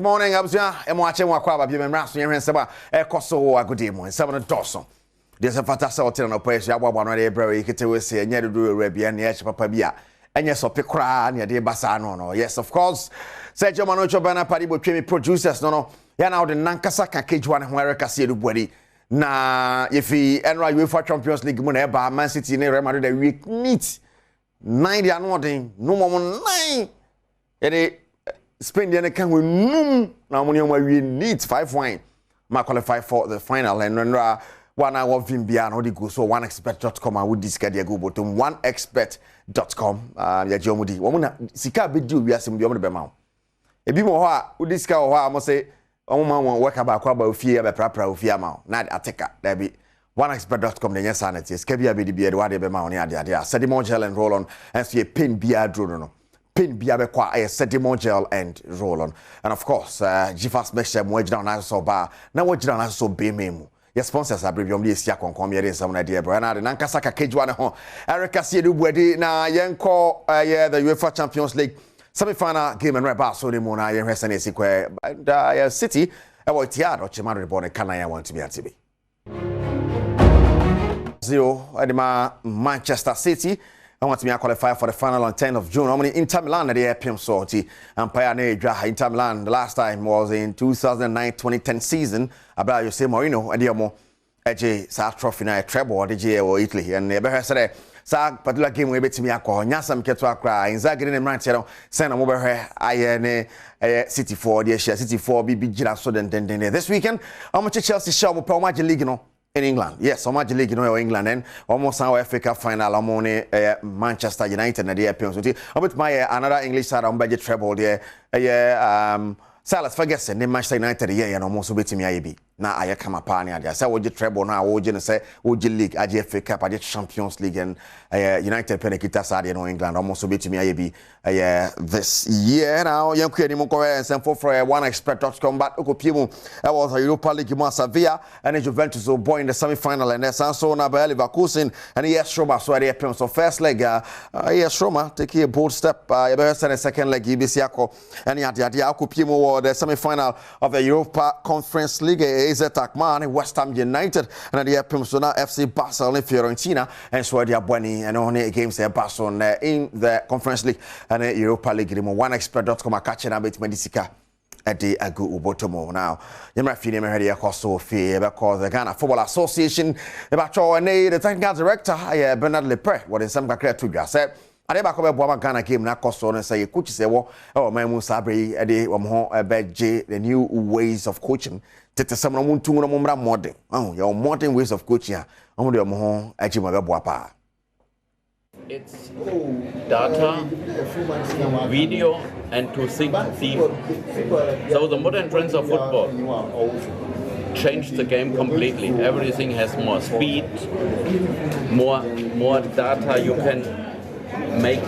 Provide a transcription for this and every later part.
morning, Abzia. I'm watching Wakaba, Bimras, and Saba, Ecoso, a good day, and 7 Dawson. There's a fantastic hotel on place. I want one of the brave, you can say, and yet do a Rabia, and yes, Papa Bia, and yes, of Picra, and your dear Bassano. Yes, of course. Sergio Manocho Bana Paddy will train producers, no. Now the Nankasaka cage one where I can see the body. Na if he enter UEFA Champions League, Man City, Real Madrid, the week meet 9 they are not no more 9. It Spain then can we now we need 5 wine. Ma qualify for the final and when 1 hour Vimbiano the go so oneexpert.com and would discard your go button oneexpert.com ya jomudi womuna sika be do we asem bi omde be ma ebi mo ho a would discard ho a mo say omo ma work about kwa ba ofie be prapra ofie ma na ateka there be oneexpert.com the sanity sika bia be de wa de be ma oni ade sedimon gel and roll on and see a pin bia drone no pin bia be kwa sedimon gel and roll on and of course Gfast mixture mo agina na so ba na wo gina na so be memu your sponsors are briefly only sia konkom yere nsam na de bro na de nankasa ka kejwa ne ho Erica sie du buadi na yenko the UEFA Champions League semi-final game and right so the mona yen hwese esi kwa City e wo tiado chimaro de bon kana ya want to be atibi 0 adima Manchester City I want to be qualified for the final on 10th of June. How many Inter Milan at the airport sortie? Empire Nedra Inter Milan. The last time was in 2009-2010 season. About Jose Mourinho and the Omo AJ sa trophy na treble the J or Italy and the better said sa particular game we bet me akọ nyasam keto akra Inzaghi ne mranche no say na mo behwe aye City 4 the share City 4 bi gira so den this weekend I'm Chelsea show mo Premier League no in England. Yes, so much league you know England and almost our Africa final among Manchester United na the appearance. But my another English side on budget treble there. Silas Ferguson ne Manchester United yeah no mo so betimi ayebi. Na aye kama pa ne ade. Say wo treble na wo je say wo league AFA Cup ade Champions League and United penekita side in England almost so betimi ayebi this year now yanku ani mo ko and for oneexpert.com but okopie was a Europa League mo Sevilla and Juventus will boy in the semi-final and so na Bayer Leverkusen and yes Roma so the appearance so first leg yes Roma take a bold step the second leg ibisi akọ and ya okopie mo the semi-final of the Europa Conference League AZ Alkmaar West Ham United and the appearance na FC Barcelona and Fiorentina and so the abwani and only games Barcelona in the Conference League and Europa League mo oneexpert.com catching up with Medisika at the agu ubotomo now yemra fini me hede yakoso fe because the Ghana Football Association about the technical director Bernard Lepre what is some kakra to dwa say ade ba ko be boa Ghana game na koso no say coach say wo my mu sabre e de wo ho beje the new ways of coaching tete sam no muntu no mra modern your modern ways of coaching de wo ho agima be boa pa. It's data, video, and to think deep. So the modern trends of football changed the game completely. Everything has more speed, more data. You can make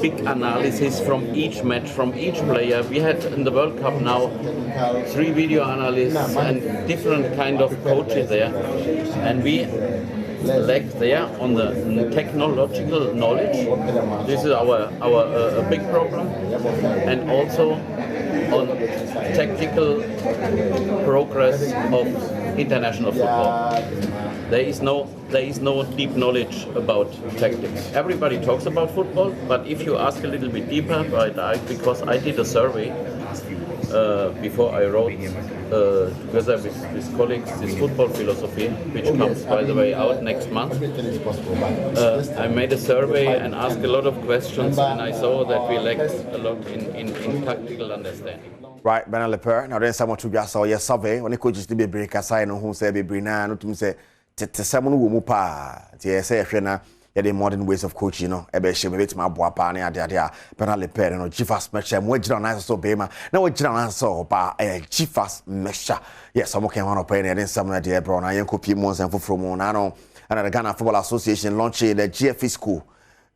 big analysis from each match, from each player. We had in the World Cup now 3 video analysts and different kind of coaches there, and we lack there on the technological knowledge. This is our big problem, and also on tactical progress of international football. There is no deep knowledge about tactics. Everybody talks about football, but if you ask a little bit deeper, because I did a survey before I wrote together with colleagues this football philosophy, which comes by the way out next month. I made a survey and asked a lot of questions, and I saw that we lacked a lot in tactical understanding. Right, Bernard Lepre. Now there's someone to just saw your survey when the coaches to be break aside no who say be bring na no to say te someone wo mu pa te say hwe na the modern ways of coaching, you know, ebe she bit my boa pa na ade Bernard Lepre no Gfast mixture mo gira na so be ma na wo gira na so ba Gfast mixture yes some can one up in some na de bro na yen copy mo nsem foforo mo na no and the Ghana Football Association launched the GFE school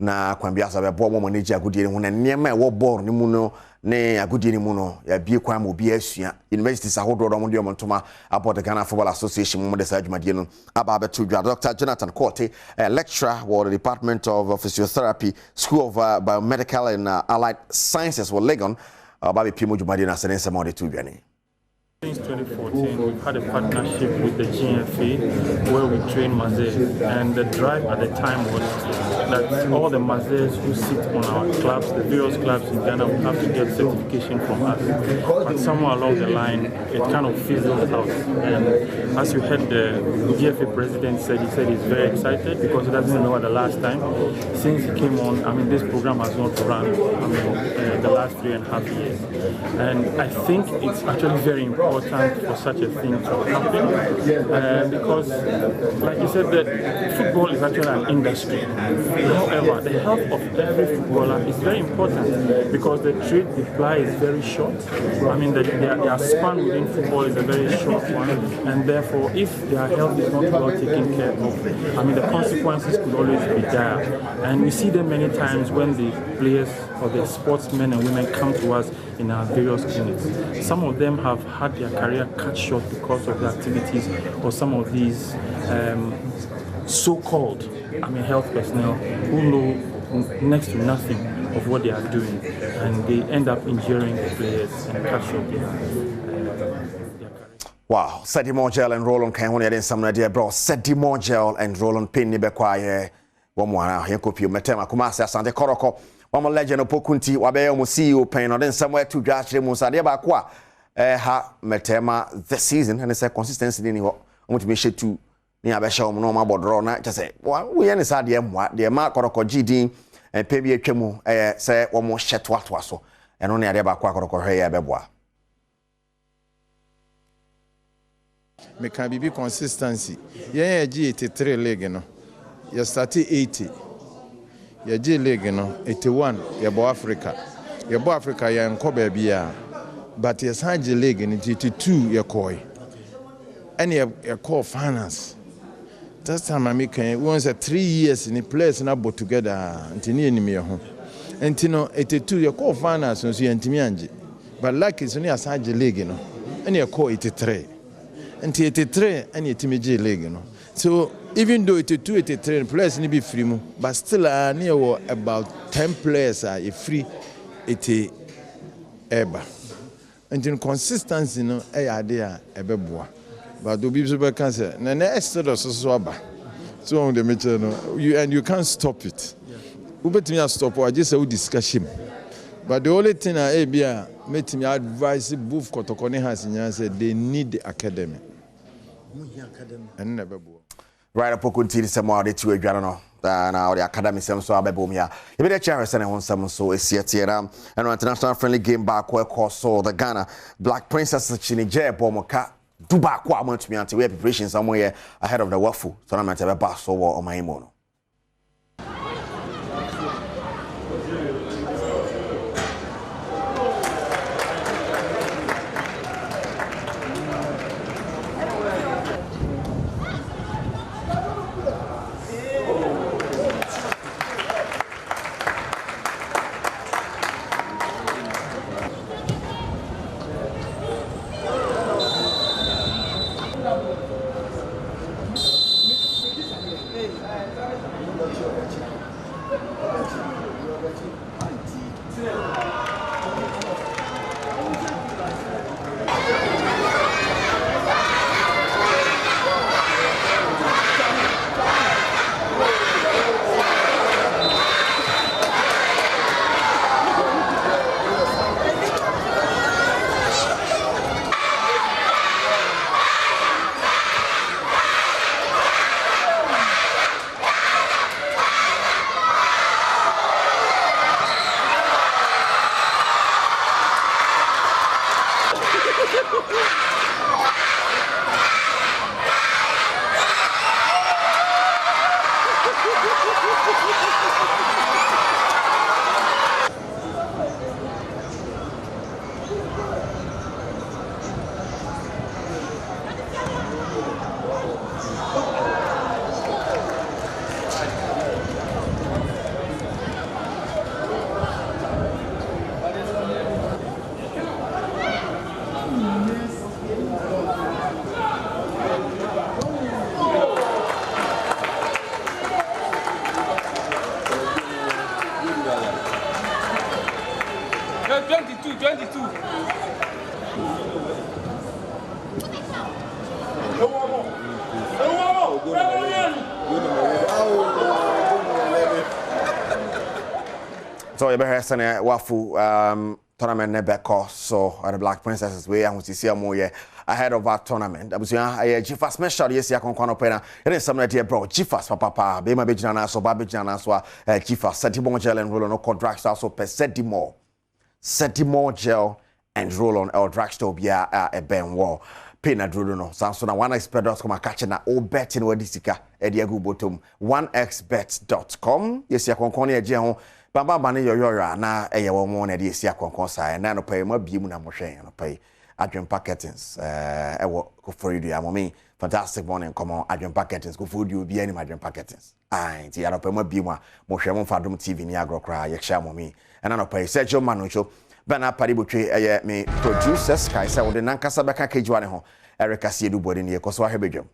na kwambia so be bo mo manage agudie ho na niema e wo ball ni mu no ne agudie ni mu no ya bie kwan mo bia asua universities ahodo do mo de omontoma about the Ghana Football Association mo de sa adwumadie no aba betu dwa Dr. Jonathan Korte lecturer for the Department of Physiotherapy School of Biomedical and Allied Sciences for Legon Baby Pimo Jumadi na sene nsɛm ɔde to dwane. Since 2014, we've had a partnership with the GFA where we train Mazes, and the drive at the time was that all the Mazes who sit on our clubs, the various clubs in Ghana, will have to get certification from us. But somewhere along the line, it kind of fizzled out. And as you heard the GFA president said, he said he's very excited because he doesn't remember the last time since he came on. I mean, this program has not run, the last 3.5 years. And I think it's actually very important for such a thing to happen because, like you said, that football is actually an industry. However, the health of every footballer is very important because the trade supply is very short. I mean, their span within football is a very short one, and therefore, if their health is not well taken care of, I mean, the consequences could always be dire. And we see them many times when the players or the sportsmen and women come to us in our various clinics. Some of them have had their career cut short because of the activities or some of these so-called health personnel who know next to nothing of what they are doing, and they end up injuring the players and cut short their career. Wow, Sedimo Gel and Roland can only add some idea, bro. Sedimo Gel and Roland Pin Nibequaye. One more here, copy Metema Kumasa Sante Koroko. One more legend of Pokunti, Wabe CEO Pain, or then somewhere to Josh Musadia Bakwa. Ha Metema this season, and it's a consistency in what I want to be sure to near Basham no more bodrona. Just say, well, we any sad the Mark Koroko GD and Pebby Chemu, say one more shet what was so, and only a Bakwa Koroko Haya Bebois. Me can be consistency. Yeah, G83 leg, no. You started 80. You G leg, no. 81. You bo Africa. You bo Africa. You in Kobe Bia. But you sign G leg in 82. You koi. And you call finance. That time I make once 3 years in a place and I bought together. Until near me home. Until 82. You call finance and see Antimianji. But like it's only a sign G leg, no. And you call 83. And 83 and Timiji leg, you know. So even though 82, 83 players need be free, but still near about 10 players are free 80 eba. And in consistency, no, idea a beboa. But do be super cancer. And the exodus is swabba. So on the matter, you can't stop it. Who bet me a stop or just a discussion. But the only thing I made me advise both Kotokone has in said they need the academy. And never right up Pokunti some more the two Granano. Now the academy some so abebomia. You better chance and on some so is yet and international friendly game back where course so the Ghana Black Princess Chinije Bomoka do back what want me until we have preparation somewhere ahead of the waffle tournament of a bass or my mono. So you better send a wafu tournament never so the Black Princesses way and we see more ahead of our tournament. I was Jifas special yes ya konkwana pena. It is some idea bro Jifas papa be my bejana so babejana so Jifas Sedimore gel and roll on no drugstore so per Sedimore gel and roll on El drugstore bia a ben war. Pena drudo no sanso na 1xbet.com catch na o betting wadisika e dia go bottom 1xbet.com yes ya konkwana e je ho baba bane yoyora na eye wo mo na de esi akonkon sai na no pay ma biem na mo hwen no pay adwen packetings e wo ko foridu ya momi fantastic morning come on adwen packetings ko foridu bi ani adwen packetings ai ti ya no pay ma biem a mo hwen mo fadom tv ni agrokra ye hia momi na no pay Sergio Manucho bana paribotwe eye me producers kai say wo de nankasa beka kejiwa ne ho Erica Siedu body ne ko so ahebedwam